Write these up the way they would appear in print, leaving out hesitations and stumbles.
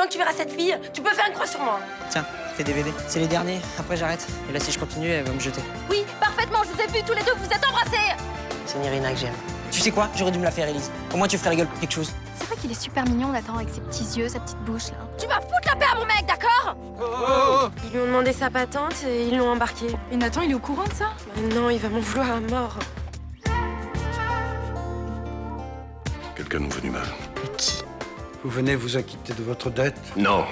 Tant que tu verras cette fille, tu peux faire une croix sur moi. Tiens, tes DVD. C'est les derniers, après j'arrête. Et là, si je continue, elle va me jeter. Oui, parfaitement, je vous ai vus tous les deux, vous êtes embrassés. C'est Nirina que j'aime. Tu sais quoi? J'aurais dû me la faire, Élise. Au moins, tu ferais la gueule pour quelque chose. C'est vrai qu'il est super mignon, Nathan, avec ses petits yeux, sa petite bouche, là. Tu vas foutre la paix à mon mec, d'accord? Ils lui ont demandé sa patente et ils l'ont embarqué. Et Nathan, il est au courant de ça? Non, il va m'en vouloir à mort. Quelqu'un nous veut du mal. Mais qui? Vous venez vous acquitter de votre dette? Non.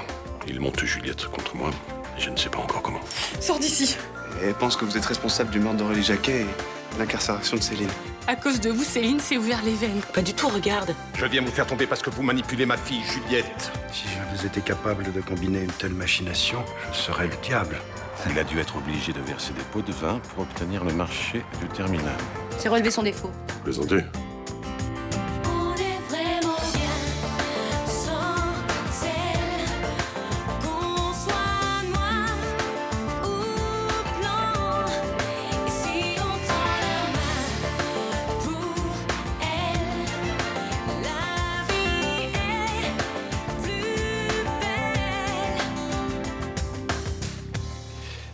Il monte Juliette contre moi. Et je ne sais pas encore comment. Sors d'ici. Elle pense que vous êtes responsable du meurtre d'Aurélie Jacquet et de l'incarcération de Céline. À cause de vous, Céline s'est ouvert les veines. Pas du tout, regarde. Je viens vous faire tomber parce que vous manipulez ma fille, Juliette. Si j'avais été capable de combiner une telle machination, je serais le diable. Il a dû être obligé de verser des pots de vin pour obtenir le marché du terminal. C'est relever son défaut. Plaisantez. On est vraiment bien sans celle qu'on soit noir ou blanc. Et si on tend la main pour elle, la vie est plus belle.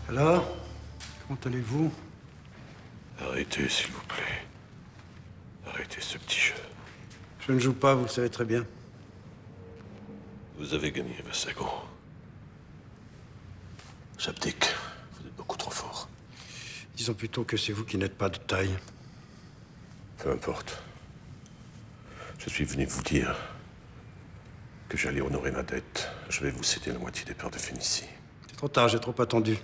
Alors, comment allez-vous? Arrêtez, s'il vous plaît. Arrêtez ce petit jeu. Je ne joue pas, vous le savez très bien. Vous avez gagné, Vassago. J'abdique. Vous êtes beaucoup trop fort. Disons plutôt que c'est vous qui n'êtes pas de taille. Peu importe. Je suis venu vous dire que j'allais honorer ma dette. Je vais vous céder la moitié des parts de Phénicie. C'est trop tard, j'ai trop attendu.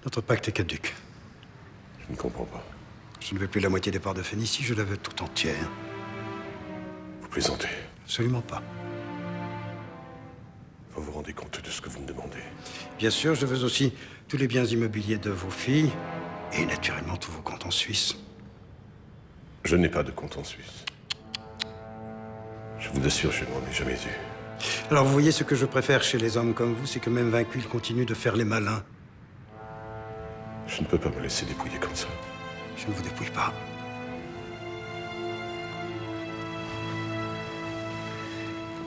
Notre pacte est caduc. Je ne comprends pas. Je ne veux plus la moitié des parts de Phénicie, je la veux tout entière. Vous plaisantez. Absolument pas. Vous vous rendez compte de ce que vous me demandez? Bien sûr, je veux aussi tous les biens immobiliers de vos filles et naturellement tous vos comptes en Suisse. Je n'ai pas de compte en Suisse. Je vous assure, je n'en ai jamais eu. Alors vous voyez, ce que je préfère chez les hommes comme vous, c'est que même vaincus, ils continuent de faire les malins. Je ne peux pas me laisser dépouiller comme ça. Je ne vous dépouille pas.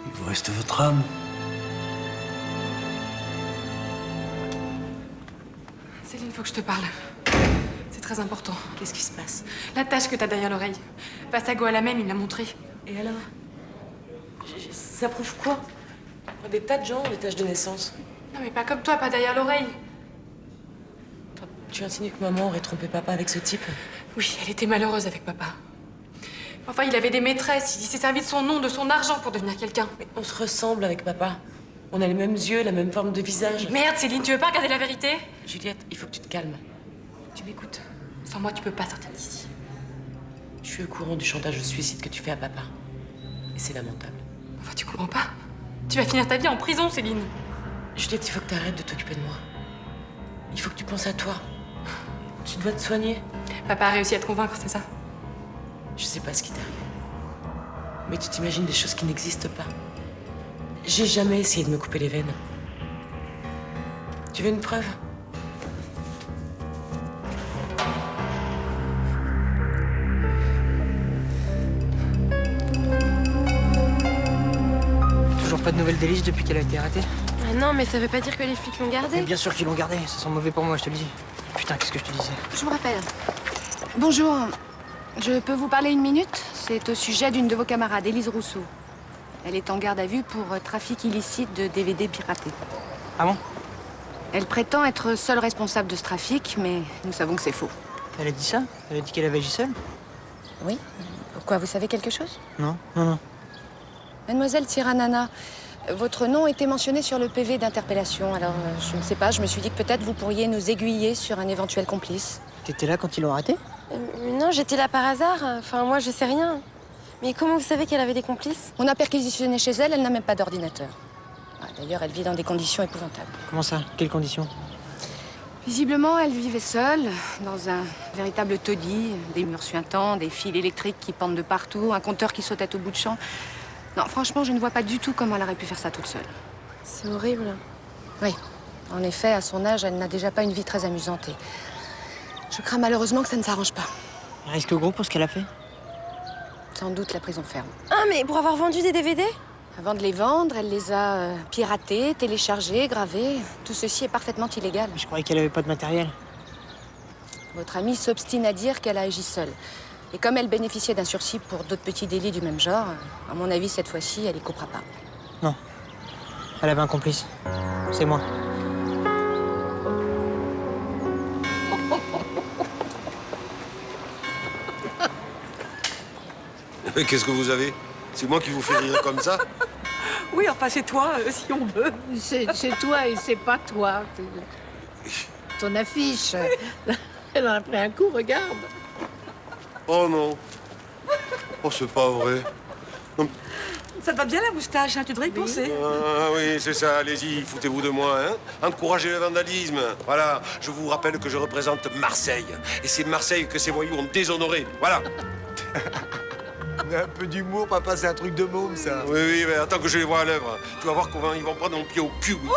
Il vous reste votre âme. Céline, faut que je te parle. C'est très important. Qu'est-ce qui se passe? La tache que t'as derrière l'oreille. Vassago a la même, il l'a montré. Et alors? Ça prouve quoi? Des tas de gens ont des taches de naissance. Non, mais pas comme toi, pas derrière l'oreille. Tu insinues que maman aurait trompé papa avec ce type? Oui, elle était malheureuse avec papa. Enfin, il avait des maîtresses, il s'est servi de son nom, de son argent pour devenir quelqu'un. Mais on se ressemble avec papa. On a les mêmes yeux, la même forme de visage. Merde, Céline, tu veux pas regarder la vérité? Juliette, il faut que tu te calmes. Tu m'écoutes. Sans moi, tu peux pas sortir d'ici. Je suis au courant du chantage au suicide que tu fais à papa. Et c'est lamentable. Enfin, tu comprends pas? Tu vas finir ta vie en prison, Céline. Juliette, il faut que tu arrêtes de t'occuper de moi. Il faut que tu penses à toi. Tu dois te soigner. Papa a réussi à te convaincre, c'est ça? Je sais pas ce qui t'arrive. Mais tu t'imagines des choses qui n'existent pas. J'ai jamais essayé de me couper les veines. Tu veux une preuve? Toujours pas de nouvelles d'Élise depuis qu'elle a été arrêtée? Ah non, mais ça veut pas dire que les flics l'ont Mais gardée. bien sûr qu'ils l'ont gardée, ça sent mauvais pour moi, je te le dis. Putain, qu'est-ce que je te disais? Je vous rappelle. Bonjour. Je peux vous parler une minute? C'est au sujet d'une de vos camarades, Élise Rousseau. Elle est en garde à vue pour trafic illicite de DVD piratés. Ah bon? Elle prétend être seule responsable de ce trafic, mais nous savons que c'est faux. Elle a dit ça? Elle a dit qu'elle avait agi seule? Oui? Pourquoi? Vous savez quelque chose? Non, non, non. Mademoiselle Tsiranana, votre nom était mentionné sur le PV d'interpellation. Alors, je ne sais pas, je me suis dit que peut-être vous pourriez nous aiguiller sur un éventuel complice. T'étais là quand ils l'ont arrêtée? Mais non, j'étais là par hasard. Enfin, moi, je sais rien. Mais comment vous savez qu'elle avait des complices? On a perquisitionné chez elle, elle n'a même pas d'ordinateur. Ah, d'ailleurs, elle vit dans des conditions épouvantables. Comment ça? Quelles conditions? Visiblement, elle vivait seule, dans un véritable taudis, des murs suintants, des fils électriques qui pendent de partout, un compteur qui sautait au bout de champ. Non, franchement, je ne vois pas du tout comment elle aurait pu faire ça toute seule. C'est horrible. Oui, en effet, à son âge, elle n'a déjà pas une vie très amusante et je crains malheureusement que ça ne s'arrange pas. Elle risque gros pour ce qu'elle a fait? Sans doute la prison ferme. Ah, mais pour avoir vendu des DVD? Avant de les vendre, elle les a piratés, téléchargés, gravés. Tout ceci est parfaitement illégal. Je croyais qu'elle avait pas de matériel. Votre amie s'obstine à dire qu'elle a agi seule. Et comme elle bénéficiait d'un sursis pour d'autres petits délits du même genre, à mon avis, cette fois-ci, elle y coupera pas. Non. Elle avait un complice. C'est moi. Mais qu'est-ce que vous avez? C'est moi qui vous fais rire comme ça? Oui, enfin, c'est toi, si on veut. C'est toi et c'est pas toi. Ton affiche, elle en a pris un coup, regarde. Oh non. Oh, c'est pas vrai. Ça te va bien la moustache, hein, tu devrais y penser. Ah oui, c'est ça, allez-y, foutez-vous de moi, hein. Encouragez le vandalisme. Voilà, je vous rappelle que je représente Marseille. Et c'est Marseille que ces voyous ont déshonoré. Voilà. Un peu d'humour, papa, c'est un truc de môme, ça. Oui, oui, mais attends que je les vois à l'œuvre. Tu vas voir comment ils vont prendre mon pied au cul. Il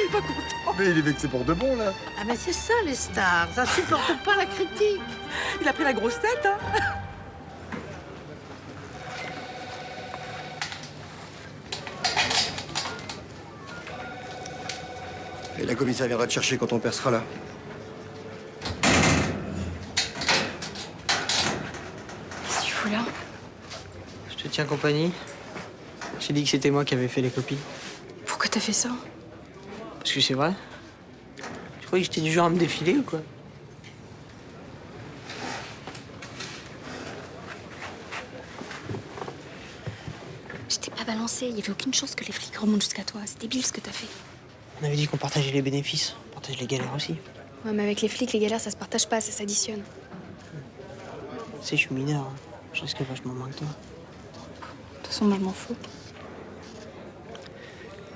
est pas content. Mais il est vexé pour de bon, là. Ah mais c'est ça les stars, ça supporte pas la critique. Il a pris la grosse tête, hein. Et la commissaire viendra te chercher quand ton père sera là. Qu'est-ce que tu fous là? Je te tiens compagnie. J'ai dit que c'était moi qui avais fait les copies. Pourquoi t'as fait ça? Parce que c'est vrai. Tu croyais que j'étais du genre à me défiler ou quoi? Je t'ai pas balancé, il y avait aucune chance que les flics remontent jusqu'à toi. C'est débile ce que t'as fait. On avait dit qu'on partageait les bénéfices. On partage les galères aussi. Ouais, mais avec les flics, les galères, ça se partage pas, ça s'additionne. Tu sais, je suis mineur. Hein. Je risque vachement moins que toi. De toute façon, moi, je m'en fous.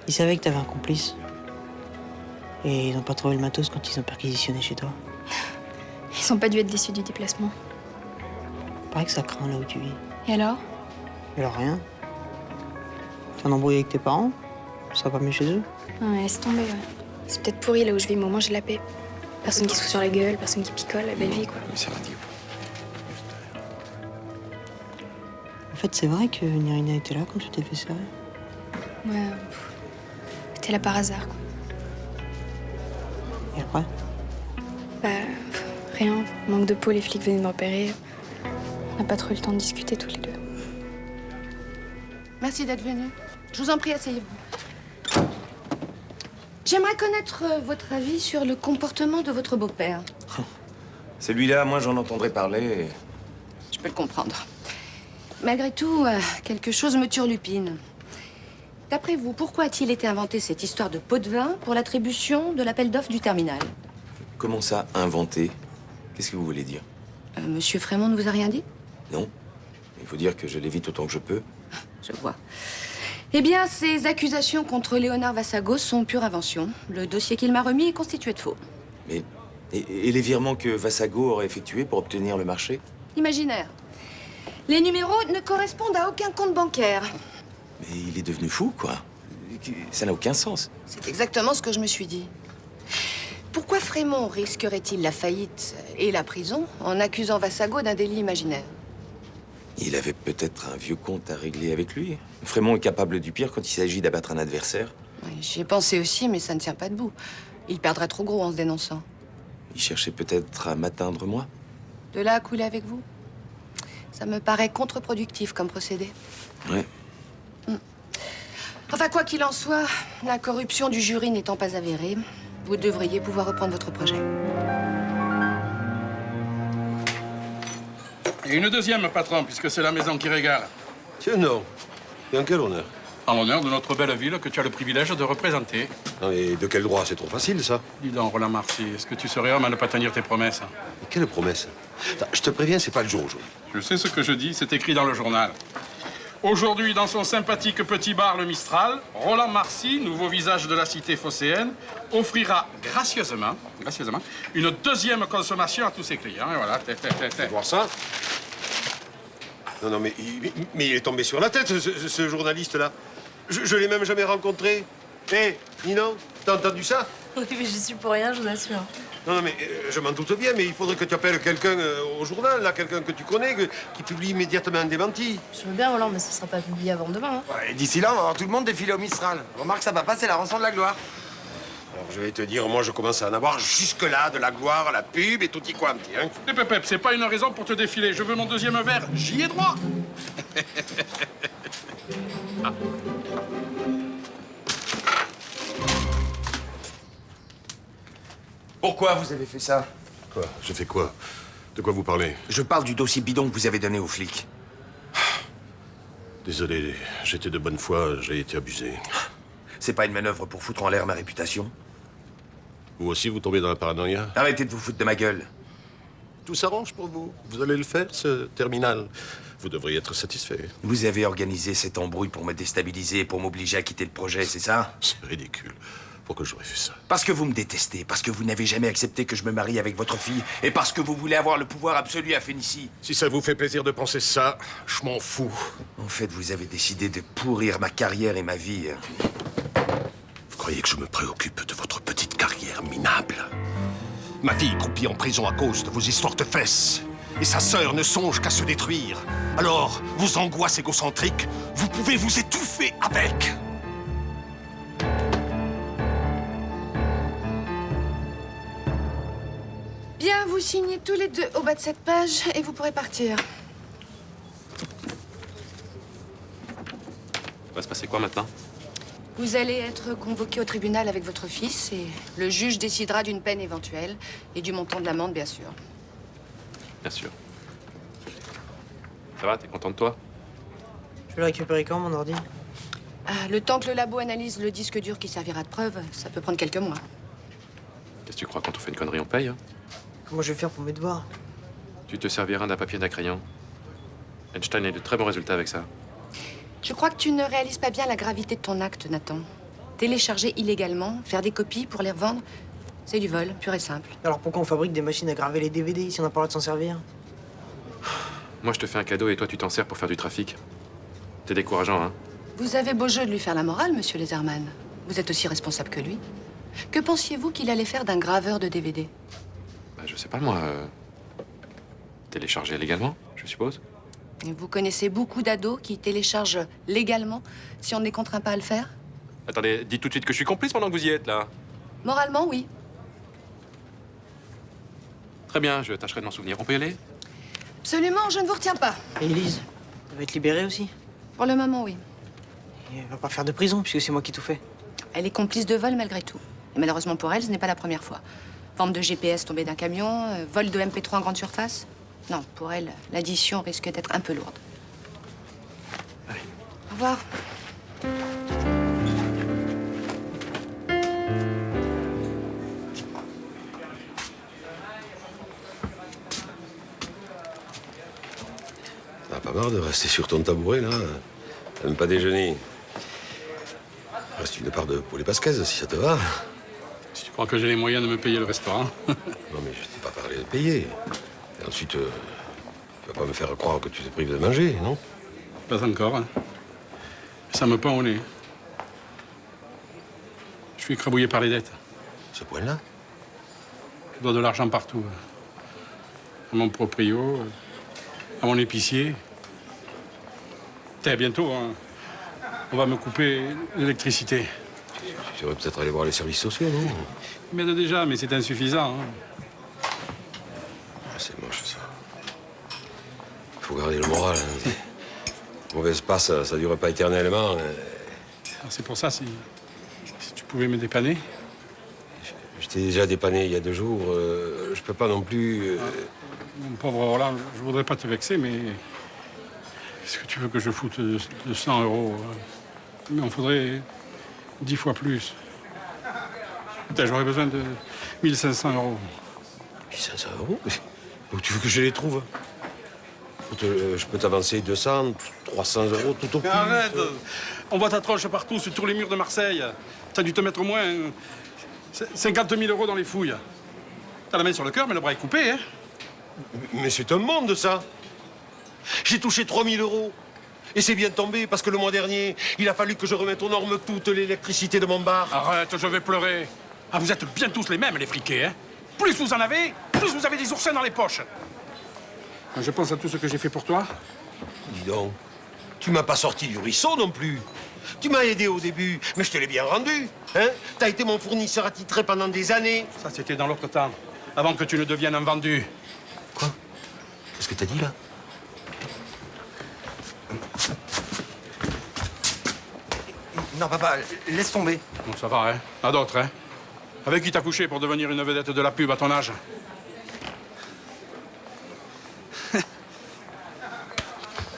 Ils savaient que t'avais un complice. Et ils n'ont pas trouvé le matos quand ils ont perquisitionné chez toi. Ils ont pas dû être déçus du déplacement. Paraît que ça craint là où tu vis. Et alors? Alors rien. T'es en embrouille avec tes parents? Ça va pas mieux chez eux? Ouais, laisse tomber, ouais. C'est peut-être pourri là où je vis, mais au moins j'ai la paix. Personne qui se fout sur la gueule, personne qui picole, la belle vie, quoi. Mais c'est ridicule. En fait, c'est vrai que Nirina était là quand tu t'es fait ça. Ouais, t'es là par hasard, quoi. Et après? Bah, rien. Manque de peau, les flics venaient me repérer. On n'a pas trop eu le temps de discuter tous les deux. Merci d'être venu. Je vous en prie, asseyez-vous. J'aimerais connaître votre avis sur le comportement de votre beau-père. Celui-là, moi, j'en entendrai parler. Je peux le comprendre. Malgré tout, quelque chose me turlupine. D'après vous, pourquoi a-t-il été inventé cette histoire de pot de vin pour l'attribution de l'appel d'offres du terminal? Comment ça, inventé? Qu'est-ce que vous voulez dire? Monsieur Frémont ne vous a rien dit? Non. Il faut dire que je l'évite autant que je peux. Je vois. Eh bien, ces accusations contre Léonard Vassago sont pure invention. Le dossier qu'il m'a remis est constitué de faux. Mais... Et les virements que Vassago aurait effectués pour obtenir le marché? Imaginaire. Les numéros ne correspondent à aucun compte bancaire. Mais il est devenu fou, quoi. Ça n'a aucun sens. C'est exactement ce que je me suis dit. Pourquoi Frémont risquerait-il la faillite et la prison en accusant Vassago d'un délit imaginaire? Il avait peut-être un vieux compte à régler avec lui. Frémont est capable du pire quand il s'agit d'abattre un adversaire. Oui, j'y ai pensé aussi, mais ça ne tient pas debout. Il perdrait trop gros en se dénonçant. Il cherchait peut-être à m'atteindre, moi. De là à couler avec vous? Ça me paraît contre-productif comme procédé. Ouais. Enfin, quoi qu'il en soit, la corruption du jury n'étant pas avérée, vous devriez pouvoir reprendre votre projet. Et une deuxième, patron, puisque c'est la maison qui régale. Tiens, non. Et en quel honneur? En l'honneur de notre belle ville que tu as le privilège de représenter. Non, mais de quel droit? C'est trop facile, ça. Dis donc, Roland Marcy, est-ce que tu serais homme à ne pas tenir tes promesses? Mais quelle promesse? Enfin, je te préviens, c'est pas le jour aujourd'hui. Je sais ce que je dis, c'est écrit dans le journal. Aujourd'hui, dans son sympathique petit bar Le Mistral, Roland Marcy, nouveau visage de la cité phocéenne, offrira gracieusement, une deuxième consommation à tous ses clients. Et voilà, Voir ça? Non, mais il est tombé sur la tête, ce journaliste-là. Je l'ai même jamais rencontré. Hé, Ninon, t'as entendu ça? Oui, mais j'y suis pour rien, je vous assure. Non, mais je m'en doute bien, mais il faudrait que tu appelles quelqu'un au journal, là, quelqu'un que tu connais, qui publie immédiatement un démenti. Je veux bien, Roland, mais ce sera pas publié avant demain. Hein. Ouais, d'ici là, on va voir tout le monde défiler au Mistral. Remarque, ça va pas, c'est la rançon de la gloire. Alors, je vais te dire, moi, je commence à en avoir jusque-là, de la gloire, la pub et tutti quanti, hein. Et Pépep, c'est pas une raison pour te défiler. Je veux mon deuxième verre, j'y ai droit. Ah. Pourquoi vous avez fait ça? Quoi? J'ai fait quoi? De quoi vous parlez? Je parle du dossier bidon que vous avez donné aux flics. Désolé, j'étais de bonne foi, j'ai été abusé. C'est pas une manœuvre pour foutre en l'air ma réputation? Vous aussi, vous tombez dans la paranoïa? Arrêtez de vous foutre de ma gueule. Tout s'arrange pour vous. Vous allez le faire, ce terminal. Vous devriez être satisfait. Vous avez organisé cette embrouille pour me déstabiliser et pour m'obliger à quitter le projet, c'est ça? C'est ridicule. Pourquoi j'aurais fait ça? Parce que vous me détestez, parce que vous n'avez jamais accepté que je me marie avec votre fille, et parce que vous voulez avoir le pouvoir absolu à Phénicie. Si ça vous fait plaisir de penser ça, je m'en fous. En fait, vous avez décidé de pourrir ma carrière et ma vie. Vous croyez que je me préoccupe de votre petite carrière minable? Ma fille croupit en prison à cause de vos histoires de fesses. Et sa sœur ne songe qu'à se détruire. Alors, vos angoisses égocentriques, vous pouvez vous étouffer avec. Bien, vous signez tous les deux au bas de cette page et vous pourrez partir. Va se passer quoi maintenant? Vous allez être convoqué au tribunal avec votre fils et le juge décidera d'une peine éventuelle et du montant de l'amende, bien sûr. Bien sûr. Ça va, t'es content de toi? Je vais le récupérer quand, mon ordi? Le temps que le labo analyse le disque dur qui servira de preuve, ça peut prendre quelques mois. Qu'est-ce que tu crois, quand on fait une connerie, on paye, hein? Comment je vais faire pour mes devoirs? Tu te serviras d'un papier et d'un crayon. Einstein a eu de très bons résultats avec ça. Je crois que tu ne réalises pas bien la gravité de ton acte, Nathan. Télécharger illégalement, faire des copies pour les revendre, c'est du vol, pur et simple. Alors pourquoi on fabrique des machines à graver les DVD si on n'a pas le droit de s'en servir? Moi, je te fais un cadeau et toi, tu t'en sers pour faire du trafic. T'es décourageant, hein? Vous avez beau jeu de lui faire la morale, monsieur Laserman. Vous êtes aussi responsable que lui. Que pensiez-vous qu'il allait faire d'un graveur de DVD? Bah, je sais pas, moi. Télécharger légalement, je suppose. Et vous connaissez beaucoup d'ados qui téléchargent légalement si on ne les contraint pas à le faire? Attendez, dites tout de suite que je suis complice pendant que vous y êtes, là. Moralement, oui. Très bien, je tâcherai de m'en souvenir. On peut y aller? Absolument, je ne vous retiens pas. Et Élise, elle va être libérée aussi? Pour le moment, oui. Et elle va pas faire de prison, puisque c'est moi qui ai tout fait. Elle est complice de vol malgré tout. Et malheureusement pour elle, ce n'est pas la première fois. Vente de GPS tombée d'un camion, vol de MP3 en grande surface. Non, pour elle, l'addition risque d'être un peu lourde. Allez. Au revoir. T'as pas marre de rester sur ton tabouret, là? T'as même pas déjeuné. Reste une part de poulet pasquaise, si ça te va. Si tu crois que j'ai les moyens de me payer le restaurant. Non, mais je t'ai pas parlé de payer. Et ensuite, tu vas pas me faire croire que tu te prives de manger, non? Pas encore, hein. Ça me pend au nez. Je suis écrabouillé par les dettes. Ce point-là? Je dois de l'argent partout. À mon proprio, à mon épicier. T'es bientôt, hein. On va me couper l'électricité. Tu devrais peut-être aller voir les services sociaux, non? Ils m'aident déjà, mais c'est insuffisant. Hein. Ah, c'est moche, ça. Il faut garder le moral. Hein. Mauvaise passe, ça dure pas éternellement. Alors, c'est pour ça, si tu pouvais me dépanner. Je t'ai déjà dépanné il y a 2 jours. Je peux pas non plus... Mon pauvre Roland, je voudrais pas te vexer, mais... Est-ce que tu veux que je foute de 100 euros? Mais on faudrait 10 fois plus. Putain, j'aurais besoin de 1500 euros. 1500 euros? Où tu veux que je les trouve? Je peux t'avancer 200, 300 euros tout au plus. Arrête! On voit ta tronche partout, sur tous les murs de Marseille. T'as dû te mettre au moins 50 000 euros dans les fouilles. T'as la main sur le cœur, mais le bras est coupé, hein? Mais c'est un monde, ça! J'ai touché 3 000 euros. Et c'est bien tombé, parce que le mois dernier, il a fallu que je remette aux normes toute l'électricité de mon bar. Arrête, je vais pleurer. Ah, vous êtes bien tous les mêmes, les friqués, hein? Plus vous en avez, plus vous avez des oursins dans les poches. Je pense à tout ce que j'ai fait pour toi. Dis donc, tu m'as pas sorti du ruisseau non plus. Tu m'as aidé au début, mais je te l'ai bien rendu. Hein? T'as été mon fournisseur attitré pendant des années. Ça, c'était dans l'autre temps, avant que tu ne deviennes un vendu. Quoi? Qu'est-ce que t'as dit, là? Non, papa, laisse tomber. Bon, ça va, hein? À d'autres, hein? Avec qui t'as couché pour devenir une vedette de la pub à ton âge?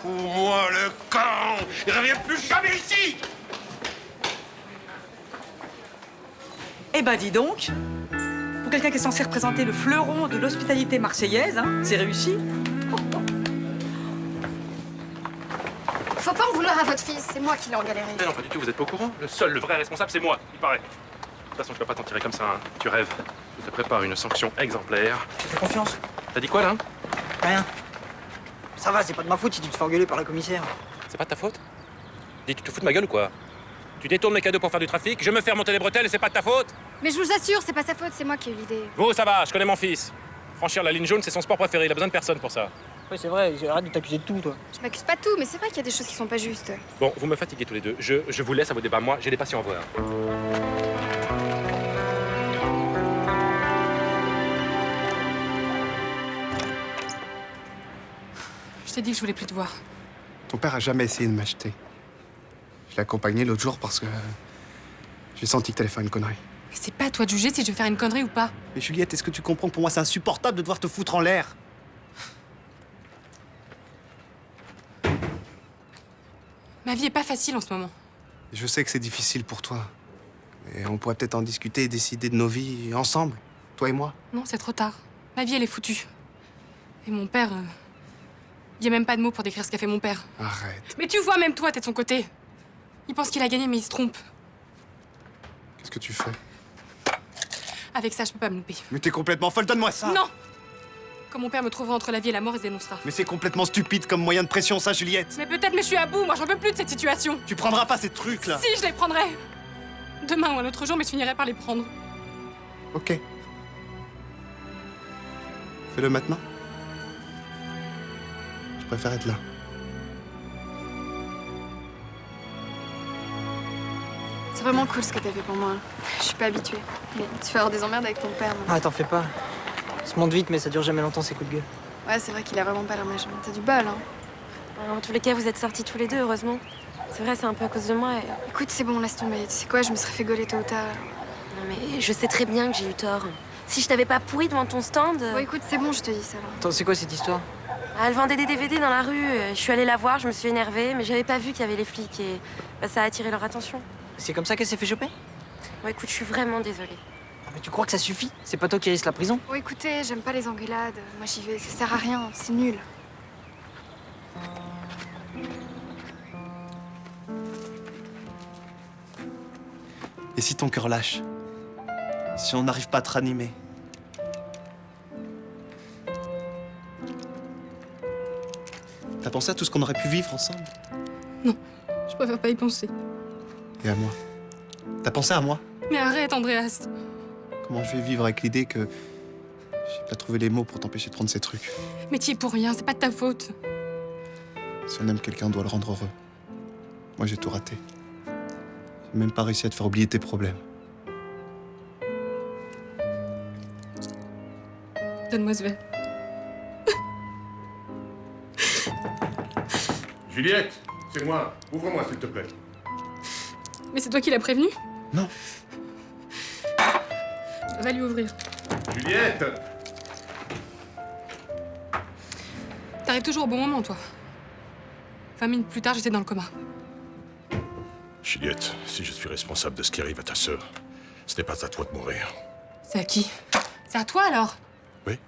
Fous-moi le camp! Il revient plus jamais ici! Eh ben, dis donc, pour quelqu'un qui est censé représenter le fleuron de l'hospitalité marseillaise, hein, c'est réussi. Faut pas en vouloir à votre fils, c'est moi qui l'ai en galéré. Mais non, pas du tout, vous êtes pas au courant. Le vrai responsable, c'est moi, il paraît. De toute façon, tu vas pas t'en tirer comme ça, hein. Tu rêves. Je te prépare une sanction exemplaire. Tu fais confiance? T'as dit quoi, là? Rien. Ça va, c'est pas de ma faute si tu te fais engueuler par la commissaire. C'est pas de ta faute? Dis, tu te fous de ma gueule ou quoi? Tu détournes mes cadeaux pour faire du trafic, je me fais remonter les bretelles et c'est pas de ta faute? Mais je vous assure, c'est pas sa faute, c'est moi qui ai eu l'idée. Vous, ça va, je connais mon fils. Franchir la ligne jaune, c'est son sport préféré, il a besoin de personne pour ça. Ouais, c'est vrai, arrête de t'accuser de tout, toi. Je m'accuse pas de tout, mais c'est vrai qu'il y a des choses qui sont pas justes. Bon, vous me fatiguez tous les deux. Je vous laisse à vos débats. Moi, j'ai des patients à voir. Je t'ai dit que je voulais plus te voir. Ton père a jamais essayé de m'acheter. Je l'ai accompagné l'autre jour parce que j'ai senti que t'allais faire une connerie. Mais c'est pas à toi de juger si je vais faire une connerie ou pas. Mais Juliette, est-ce que tu comprends que pour moi c'est insupportable de devoir te foutre en l'air? Ma vie est pas facile en ce moment. Je sais que c'est difficile pour toi. Mais on pourrait peut-être en discuter et décider de nos vies ensemble, toi et moi. Non, c'est trop tard. Ma vie, elle est foutue. Et mon père... Il y a même pas de mots pour décrire ce qu'a fait mon père. Arrête. Mais tu vois, même toi, t'es de son côté. Il pense qu'il a gagné, mais il se trompe. Qu'est-ce que tu fais? Avec ça, je peux pas me louper. Mais t'es complètement folle, donne-moi ça! Non! Quand mon père me trouvera entre la vie et la mort, il se dénoncera. Mais c'est complètement stupide comme moyen de pression, ça, Juliette! Mais peut-être, mais je suis à bout. Moi, j'en peux plus de cette situation. Tu prendras pas ces trucs-là! Si, je les prendrai. Demain ou un autre jour, mais je finirai par les prendre. Ok. Fais-le maintenant. Je préfère être là. C'est vraiment cool ce que t'as fait pour moi. Je suis pas habituée. Mais tu vas avoir des emmerdes avec ton père. non? Ah, t'en fais pas. Ça se monte vite, mais ça dure jamais longtemps, ces coups de gueule. Ouais, c'est vrai qu'il a vraiment pas l'air méchant. T'as du bol, hein. En tous les cas, vous êtes sortis tous les deux, heureusement. C'est vrai, c'est un peu à cause de moi. Écoute, c'est bon, laisse tomber. Tu sais quoi, je me serais fait gauler tôt ou tard. Non, mais je sais très bien que j'ai eu tort. Si je t'avais pas pourri devant ton stand... Bon, écoute, c'est bon, je te dis ça. Alors. Attends, c'est quoi cette histoire? Elle vendait des DVD dans la rue. Je suis allée la voir, je me suis énervée, mais j'avais pas vu qu'il y avait les flics et ça a attiré leur attention. C'est comme ça qu'elle s'est fait choper? Bon, écoute, je suis vraiment désolée. Ah, mais tu crois que ça suffit? C'est pas toi qui risque la prison? Bon, écoutez, j'aime pas les engueulades. Moi, j'y vais. Ça sert à rien. C'est nul. Et si ton cœur lâche? Si on n'arrive pas à te ranimer? T'as pensé à tout ce qu'on aurait pu vivre ensemble? Je préfère pas y penser. Et à moi? T'as pensé à moi? Mais arrête, Andreas. Comment je vais vivre avec l'idée que j'ai pas trouvé les mots pour t'empêcher de prendre ces trucs? Mais t'y es pour rien, c'est pas de ta faute. Si on aime quelqu'un, on doit le rendre heureux. Moi, j'ai tout raté. J'ai même pas réussi à te faire oublier tes problèmes. Donne-moi ce verre. Juliette, c'est moi. Ouvre-moi, s'il te plaît. Mais c'est toi qui l'as prévenu? Non. Va lui ouvrir. Juliette! T'arrives toujours au bon moment, toi. 20 minutes plus tard, j'étais dans le coma. Juliette, si je suis responsable de ce qui arrive à ta sœur, ce n'est pas à toi de mourir. C'est à qui? C'est à toi, alors? Oui.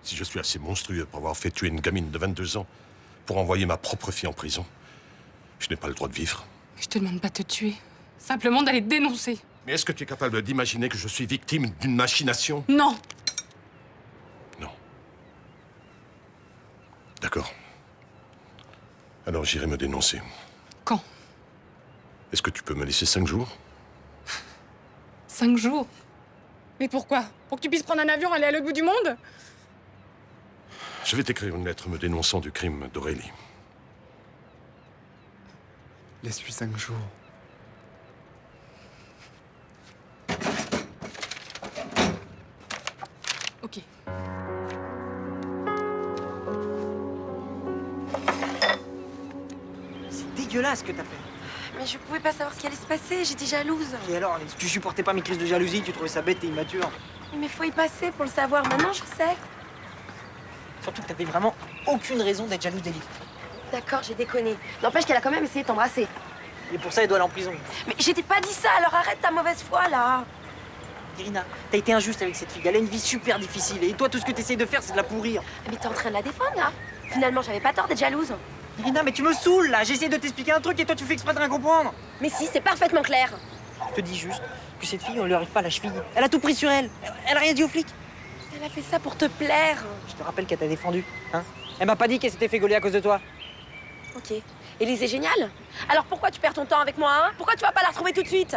Si je suis assez monstrueux pour avoir fait tuer une gamine de 22 ans, pour envoyer ma propre fille en prison, je n'ai pas le droit de vivre. Je te demande pas de te tuer. Simplement d'aller te dénoncer. Mais est-ce que tu es capable d'imaginer que je suis victime d'une machination? Non. Non. D'accord. Alors j'irai me dénoncer. Quand? Est-ce que tu peux me laisser 5 jours? 5 jours? Mais pourquoi? Pour que tu puisses prendre un avion et aller à l'autre bout du monde? Je vais t'écrire une lettre me dénonçant du crime d'Aurélie. Laisse-lui 5 jours. Ok. C'est dégueulasse ce que t'as fait. Mais je pouvais pas savoir ce qui allait se passer, j'étais jalouse. Et alors, tu supportais pas mes crises de jalousie, tu trouvais ça bête et immature. Mais faut y passer pour le savoir, maintenant je sais. Surtout que t'avais vraiment aucune raison d'être jalouse d'Ellie. D'accord, j'ai déconné. N'empêche qu'elle a quand même essayé de t'embrasser. Et pour ça, elle doit aller en prison. Mais je t'ai pas dit ça, alors arrête ta mauvaise foi, là. Irina, t'as été injuste avec cette fille. Elle a une vie super difficile. Et toi, tout ce que t'essayes de faire, c'est de la pourrir. Mais t'es en train de la défendre, là. Finalement, j'avais pas tort d'être jalouse. Irina, mais tu me saoules, là. J'essaie de t'expliquer un truc et toi, tu fais exprès de rien comprendre. Mais si, c'est parfaitement clair. Je te dis juste que cette fille, on lui arrive pas à la cheville. Elle a tout pris sur elle. Elle a rien dit aux flics. Elle a fait ça pour te plaire. Je te rappelle qu'elle t'a défendu, hein. Elle m'a pas dit qu'elle s'était fait gauler à cause de toi. Ok. Élise est géniale. Alors pourquoi tu perds ton temps avec moi, hein? Pourquoi tu vas pas la retrouver tout de suite?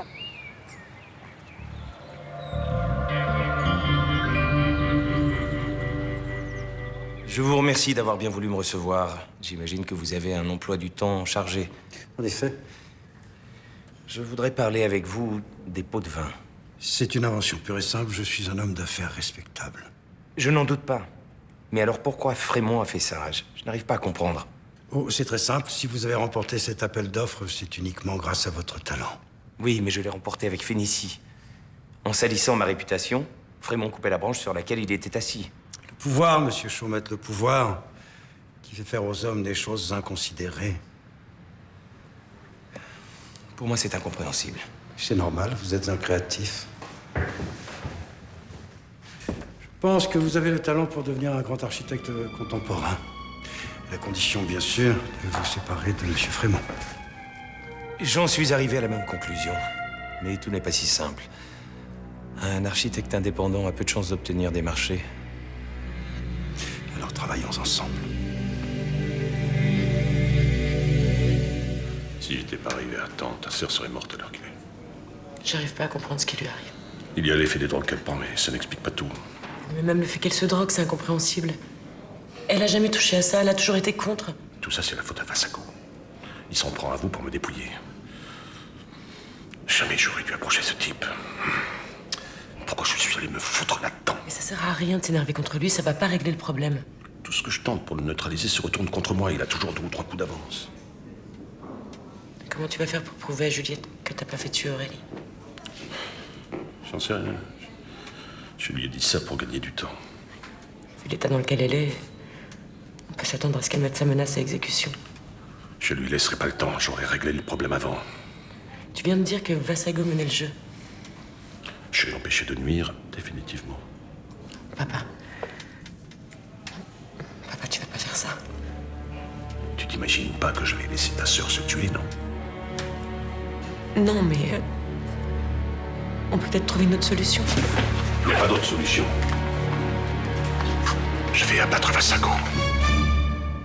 Je vous remercie d'avoir bien voulu me recevoir. J'imagine que vous avez un emploi du temps chargé. En effet. Je voudrais parler avec vous des pots de vin. C'est une invention pure et simple. Je suis un homme d'affaires respectable. Je n'en doute pas. Mais alors pourquoi Frémont a fait ça? Je n'arrive pas à comprendre. Oh, c'est très simple. Si vous avez remporté cet appel d'offres, c'est uniquement grâce à votre talent. Oui, mais je l'ai remporté avec Phénicie. En salissant ma réputation, Frémont coupait la branche sur laquelle il était assis. Le pouvoir, monsieur Chaumette, le pouvoir qui fait faire aux hommes des choses inconsidérées. Pour moi, c'est incompréhensible. C'est normal, vous êtes un créatif. Je pense que vous avez le talent pour devenir un grand architecte contemporain. À la condition, bien sûr, de vous séparer de monsieur Frémont. J'en suis arrivé à la même conclusion. Mais tout n'est pas si simple. Un architecte indépendant a peu de chances d'obtenir des marchés. Alors travaillons ensemble. Si j'étais pas arrivé à temps, ta sœur serait morte à l'heure qu'il est. J'arrive pas à comprendre ce qui lui arrive. Il y a l'effet des drogues qu'elle prend, mais ça n'explique pas tout. Mais même le fait qu'elle se drogue, c'est incompréhensible. Elle a jamais touché à ça, elle a toujours été contre. Tout ça, c'est la faute à Vassago. Il s'en prend à vous pour me dépouiller. Jamais j'aurais dû approcher ce type. Pourquoi je suis allé me foutre là-dedans? Mais ça sert à rien de s'énerver contre lui, ça va pas régler le problème. Tout ce que je tente pour le neutraliser se retourne contre moi. Il a toujours 2 ou 3 coups d'avance. Comment tu vas faire pour prouver à Juliette que t'as pas fait tuer Aurélie? J'en sais rien. Je lui ai dit ça pour gagner du temps. Vu l'état dans lequel elle est, on peut s'attendre à ce qu'elle mette sa menace à exécution. Je lui laisserai pas le temps. J'aurais réglé le problème avant. Tu viens de dire que Vassago menait le jeu. Je vais l'empêcher de nuire, définitivement. Papa, tu vas pas faire ça. Tu t'imagines pas que je vais laisser ta sœur se tuer, non? Non, mais... on peut peut-être trouver une autre solution. Il n'y a pas d'autre solution. Je vais abattre Vassago.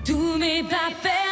Tous mes papels.